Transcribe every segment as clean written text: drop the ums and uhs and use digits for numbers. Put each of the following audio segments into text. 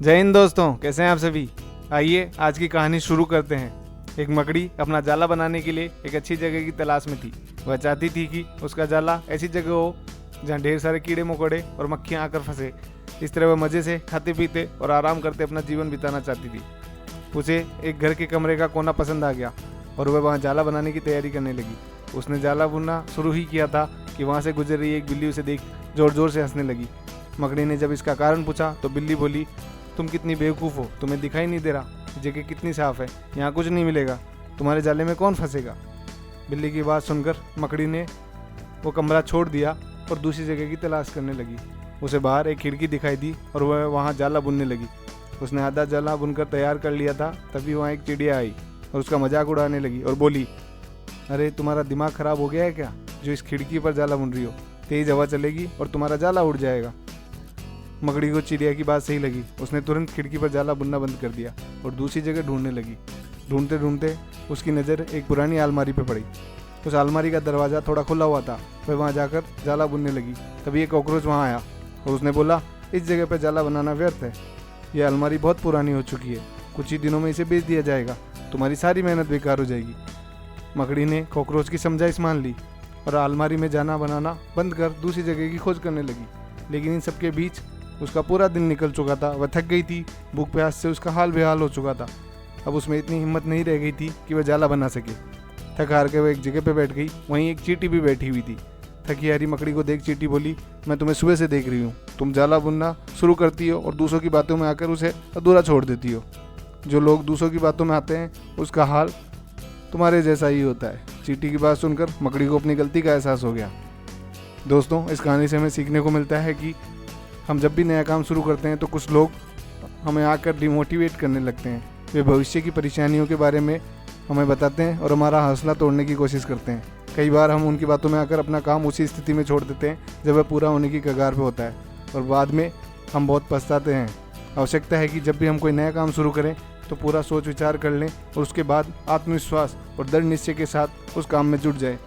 जय हिंद दोस्तों, कैसे हैं आप सभी। आइए आज की कहानी शुरू करते हैं। एक मकड़ी अपना जाला बनाने के लिए एक अच्छी जगह की तलाश में थी। वह चाहती थी कि उसका जाला ऐसी जगह हो जहाँ ढेर सारे कीड़े मकोड़े और मक्खियाँ आकर फंसे। इस तरह वह मज़े से खाते पीते और आराम करते अपना जीवन बिताना चाहती थी। उसे एक घर के कमरे का कोना पसंद आ गया और वह वहाँ जाला बनाने की तैयारी करने लगी। उसने जाला बुनना शुरू ही किया था कि वहाँ से गुजर रही एक बिल्ली उसे देख जोर जोर से हंसने लगी। मकड़ी ने जब इसका कारण पूछा तो बिल्ली बोली, तुम कितनी बेवकूफ़ हो, तुम्हें दिखाई नहीं दे रहा जगह कितनी साफ़ है, यहाँ कुछ नहीं मिलेगा, तुम्हारे जाले में कौन फंसेगा। बिल्ली की बात सुनकर मकड़ी ने वो कमरा छोड़ दिया और दूसरी जगह की तलाश करने लगी। उसे बाहर एक खिड़की दिखाई दी और वह वहाँ जाला बुनने लगी। उसने आधा जाला बुनकर तैयार कर लिया था, तभी वहाँ एक चिड़िया आई और उसका मजाक उड़ाने लगी और बोली, अरे तुम्हारा दिमाग ख़राब हो गया है क्या, जो इस खिड़की पर जाला बुन रही हो। तेज़ हवा चलेगी और तुम्हारा जाला उड़ जाएगा। मकड़ी को चिड़िया की बात सही लगी। उसने तुरंत खिड़की पर जाला बुनना बंद कर दिया और दूसरी जगह ढूंढने लगी। ढूंढते ढूंढते उसकी नज़र एक पुरानी अलमारी पर पड़ी। उस अलमारी का दरवाज़ा थोड़ा खुला हुआ था। वह वहाँ जाकर जाला बुनने लगी। तभी एक कॉकरोच वहाँ आया और उसने बोला, इस जगह पर जाला बनाना व्यर्थ है, यह अलमारी बहुत पुरानी हो चुकी है, कुछ ही दिनों में इसे बेच दिया जाएगा, तुम्हारी सारी मेहनत बेकार हो जाएगी। मकड़ी ने कॉकरोच की समझाइश मान ली और अलमारी में जाना बनाना बंद कर दूसरी जगह की खोज करने लगी। लेकिन इन सबके बीच उसका पूरा दिन निकल चुका था। वह थक गई थी, भूख प्यास से उसका हाल बेहाल हो चुका था। अब उसमें इतनी हिम्मत नहीं रह गई थी कि वह जाला बना सके। थक हार के वह एक जगह पर बैठ गई। वहीं एक चींटी भी बैठी हुई थी। थकी हारी मकड़ी को देख चींटी बोली, मैं तुम्हें सुबह से देख रही हूँ, तुम जाला बुनना शुरू करती हो और दूसरों की बातों में आकर उसे अधूरा छोड़ देती हो। जो लोग दूसरों की बातों में आते हैं उसका हाल तुम्हारे जैसा ही होता है। चींटी की बात सुनकर मकड़ी को अपनी गलती का एहसास हो गया। दोस्तों, इस कहानी से हमें सीखने को मिलता है कि हम जब भी नया काम शुरू करते हैं तो कुछ लोग हमें आकर डिमोटिवेट करने लगते हैं। वे भविष्य की परेशानियों के बारे में हमें बताते हैं और हमारा हौसला तोड़ने की कोशिश करते हैं। कई बार हम उनकी बातों में आकर अपना काम उसी स्थिति में छोड़ देते हैं जब वह पूरा होने की कगार पर होता है और बाद में हम बहुत पछताते हैं। आवश्यकता है कि जब भी हम कोई नया काम शुरू करें तो पूरा सोच विचार कर लें और उसके बाद आत्मविश्वास और दृढ़ निश्चय के साथ उस काम में जुट जाएं।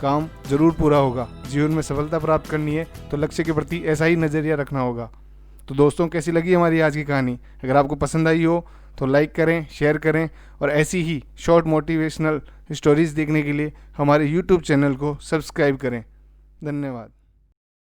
काम जरूर पूरा होगा। जीवन में सफलता प्राप्त करनी है तो लक्ष्य के प्रति ऐसा ही नज़रिया रखना होगा। तो दोस्तों, कैसी लगी हमारी आज की कहानी। अगर आपको पसंद आई हो तो लाइक करें, शेयर करें और ऐसी ही शॉर्ट मोटिवेशनल स्टोरीज देखने के लिए हमारे YouTube चैनल को सब्सक्राइब करें। धन्यवाद।